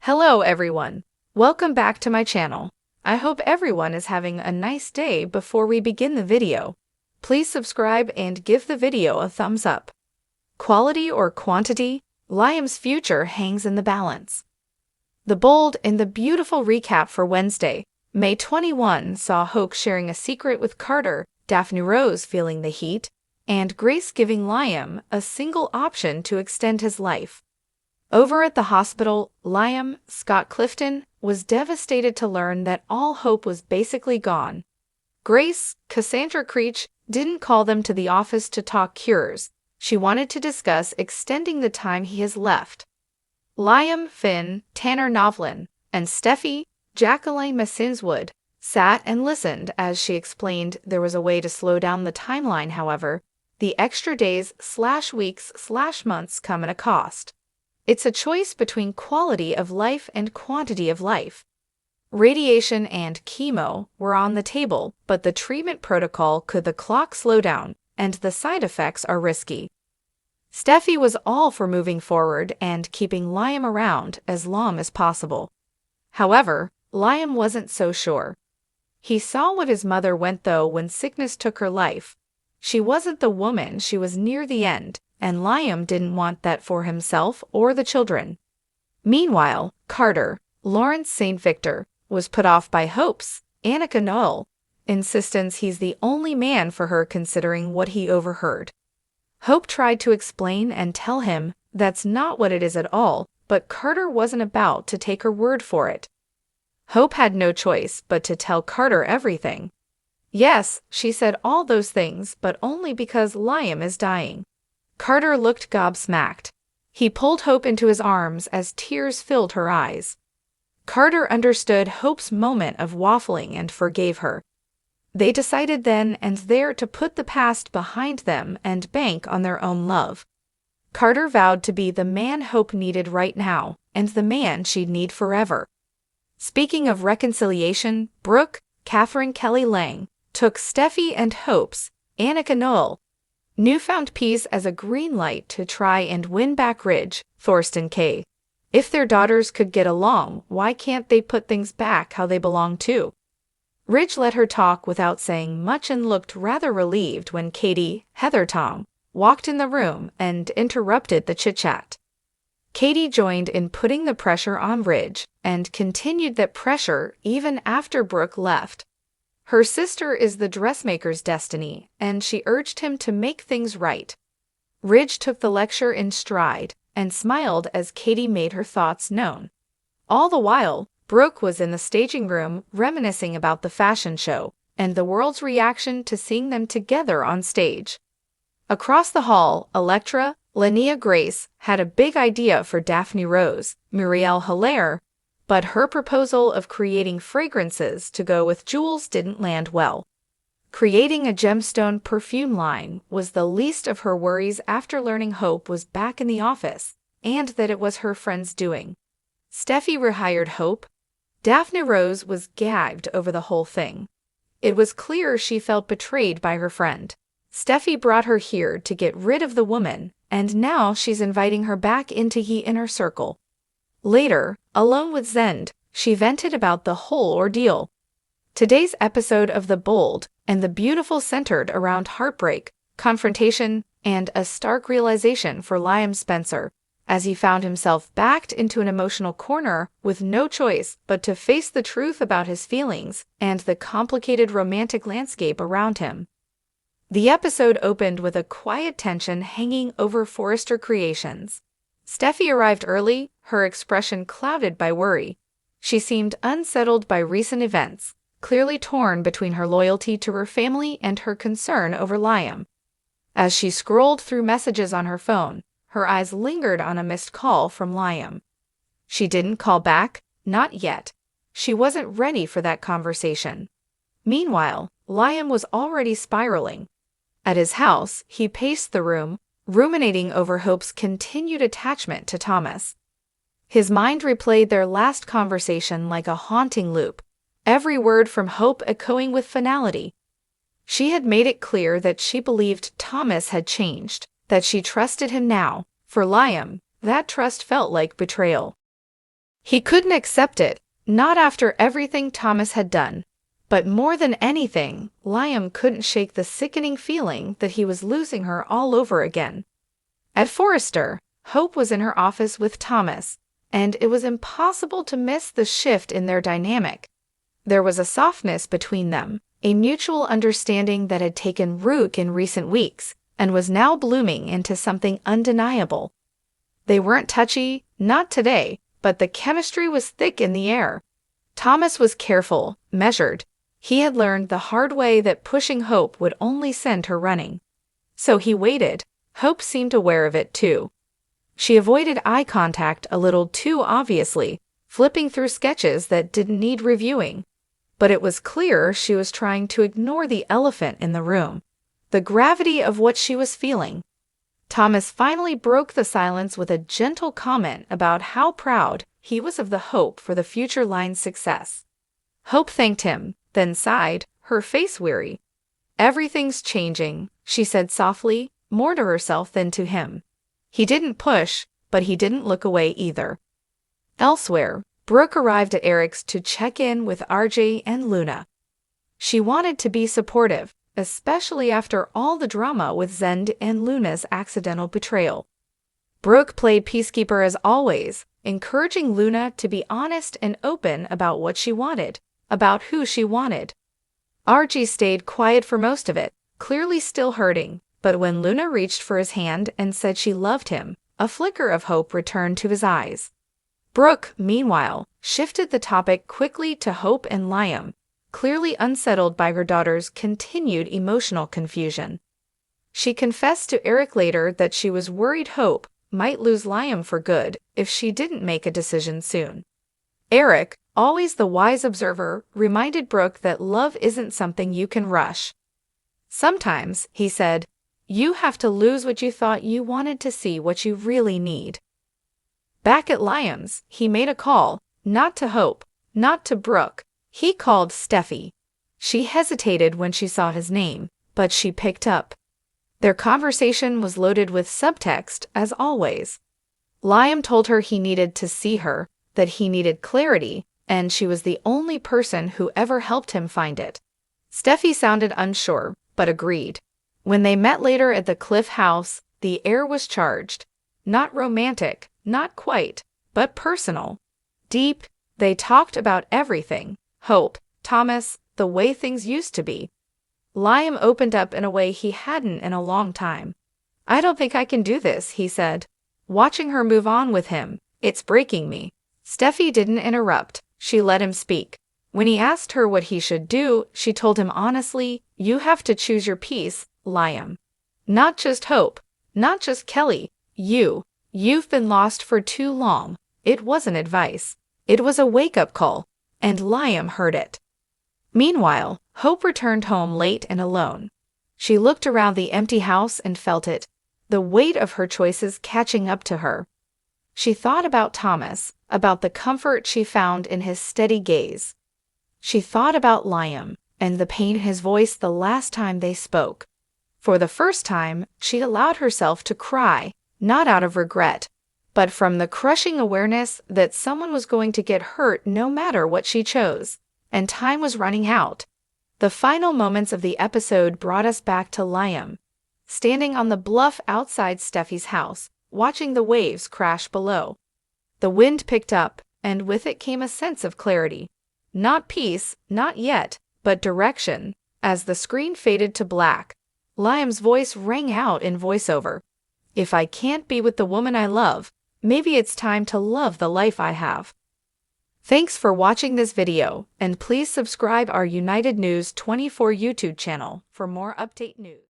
Hello everyone. Welcome back to my channel. I hope everyone is having a nice day. Before we begin the video, please subscribe and give the video a thumbs up. Quality or quantity? Liam's future hangs in the balance. The bold and the beautiful recap for Wednesday, May 21 saw Hope sharing a secret with Carter, Daphne Rose feeling the heat, and Grace giving Liam a single option to extend his life. Over at the hospital, Liam, Scott Clifton, was devastated to learn that all hope was basically gone. Grace, Cassandra Creech, didn't call them to the office to talk cures. She wanted to discuss extending the time he has left. Liam, Finn, Tanner Novlin, and Steffi, Jacqueline Massinswood, sat and listened as she explained there was a way to slow down the timeline. However, the extra days/weeks/months come at a cost. It's a choice between quality of life and quantity of life. Radiation and chemo were on the table, but the treatment protocol could the clock slow down, and the side effects are risky. Steffi was all for moving forward and keeping Liam around as long as possible. However, Liam wasn't so sure. He saw what his mother went through when sickness took her life. She wasn't the woman she was near the end, and Liam didn't want that for himself or the children. Meanwhile, Carter, Lawrence St. Victor, was put off by Hope's, Annika Noel, insistence he's the only man for her considering what he overheard. Hope tried to explain and tell him that's not what it is at all, but Carter wasn't about to take her word for it. Hope had no choice but to tell Carter everything. Yes, she said all those things, but only because Liam is dying. Carter looked gobsmacked. He pulled Hope into his arms as tears filled her eyes. Carter understood Hope's moment of waffling and forgave her. They decided then and there to put the past behind them and bank on their own love. Carter vowed to be the man Hope needed right now and the man she'd need forever. Speaking of reconciliation, Brooke, Catherine Kelly Lang, took Steffi and Hope's, Annika Noel, newfound peace as a green light to try and win back Ridge, Thorsten K. If their daughters could get along, why can't they put things back how they belong to? Ridge let her talk without saying much and looked rather relieved when Katie, Heather Tom, walked in the room and interrupted the chit-chat. Katie joined in putting the pressure on Ridge and continued that pressure even after Brooke left. Her sister is the dressmaker's destiny, and she urged him to make things right. Ridge took the lecture in stride and smiled as Katie made her thoughts known. All the while, Brooke was in the staging room reminiscing about the fashion show and the world's reaction to seeing them together on stage. Across the hall, Electra, Linnea Grace, had a big idea for Daphne Rose, Muriel Hilaire, but her proposal of creating fragrances to go with jewels didn't land well. Creating a gemstone perfume line was the least of her worries after learning Hope was back in the office, and that it was her friend's doing. Steffi rehired Hope. Daphne Rose was gagged over the whole thing. It was clear she felt betrayed by her friend. Steffi brought her here to get rid of the woman, and now she's inviting her back into the inner circle. Later, alone with Zend, she vented about the whole ordeal. Today's episode of The Bold and the Beautiful centered around heartbreak, confrontation, and a stark realization for Liam Spencer, as he found himself backed into an emotional corner with no choice but to face the truth about his feelings and the complicated romantic landscape around him. The episode opened with a quiet tension hanging over Forrester Creations. Steffi arrived early, her expression clouded by worry. She seemed unsettled by recent events, clearly torn between her loyalty to her family and her concern over Liam. As she scrolled through messages on her phone, her eyes lingered on a missed call from Liam. She didn't call back, not yet. She wasn't ready for that conversation. Meanwhile, Liam was already spiraling. At his house, he paced the room, ruminating over Hope's continued attachment to Thomas. His mind replayed their last conversation like a haunting loop, every word from Hope echoing with finality. She had made it clear that she believed Thomas had changed, that she trusted him now. For Liam, that trust felt like betrayal. He couldn't accept it, not after everything Thomas had done. But more than anything, Liam couldn't shake the sickening feeling that he was losing her all over again. At Forrester, Hope was in her office with Thomas, and it was impossible to miss the shift in their dynamic. There was a softness between them, a mutual understanding that had taken root in recent weeks and was now blooming into something undeniable. They weren't touchy, not today, but the chemistry was thick in the air. Thomas was careful, measured. He had learned the hard way that pushing Hope would only send her running. So he waited. Hope seemed aware of it too. She avoided eye contact a little too obviously, flipping through sketches that didn't need reviewing. But it was clear she was trying to ignore the elephant in the room, the gravity of what she was feeling. Thomas finally broke the silence with a gentle comment about how proud he was of the Hope for the future line's success. Hope thanked him, then sighed, her face weary. "Everything's changing," she said softly, more to herself than to him. He didn't push, but he didn't look away either. Elsewhere, Brooke arrived at Eric's to check in with RJ and Luna. She wanted to be supportive, especially after all the drama with Zend and Luna's accidental betrayal. Brooke played peacekeeper as always, encouraging Luna to be honest and open about what she wanted, about who she wanted. RJ stayed quiet for most of it, clearly still hurting, but when Luna reached for his hand and said she loved him, a flicker of hope returned to his eyes. Brooke, meanwhile, shifted the topic quickly to Hope and Liam, clearly unsettled by her daughter's continued emotional confusion. She confessed to Eric later that she was worried Hope might lose Liam for good if she didn't make a decision soon. Eric, always the wise observer, reminded Brooke that love isn't something you can rush. "Sometimes," he said, "you have to lose what you thought you wanted to see what you really need." Back at Liam's, he made a call, not to Hope, not to Brooke. He called Steffi. She hesitated when she saw his name, but she picked up. Their conversation was loaded with subtext, as always. Liam told her he needed to see her, that he needed clarity, and she was the only person who ever helped him find it. Steffi sounded unsure, but agreed. When they met later at the Cliff House, the air was charged. Not romantic, not quite, but personal. Deep. They talked about everything. Hope, Thomas, the way things used to be. Liam opened up in a way he hadn't in a long time. "I don't think I can do this," he said. Watching her move on with him, "It's breaking me." Steffi didn't interrupt. She let him speak. When he asked her what he should do, she told him honestly, "You have to choose your peace, Liam. Not just Hope, not just Kelly, you. You've been lost for too long." It wasn't advice. It was a wake-up call, and Liam heard it. Meanwhile, Hope returned home late and alone. She looked around the empty house and felt it, the weight of her choices catching up to her. She thought about Thomas, about the comfort she found in his steady gaze. She thought about Liam, and the pain in his voice the last time they spoke. For the first time, she allowed herself to cry, not out of regret, but from the crushing awareness that someone was going to get hurt no matter what she chose, and time was running out. The final moments of the episode brought us back to Liam, standing on the bluff outside Steffi's house, watching the waves crash below. The wind picked up, and with it came a sense of clarity. Not peace, not yet, but direction. As the screen faded to black, Liam's voice rang out in voiceover. "If I can't be with the woman I love, maybe it's time to love the life I have." Thanks for watching this video, and please subscribe our United News 24 YouTube channel for more update news.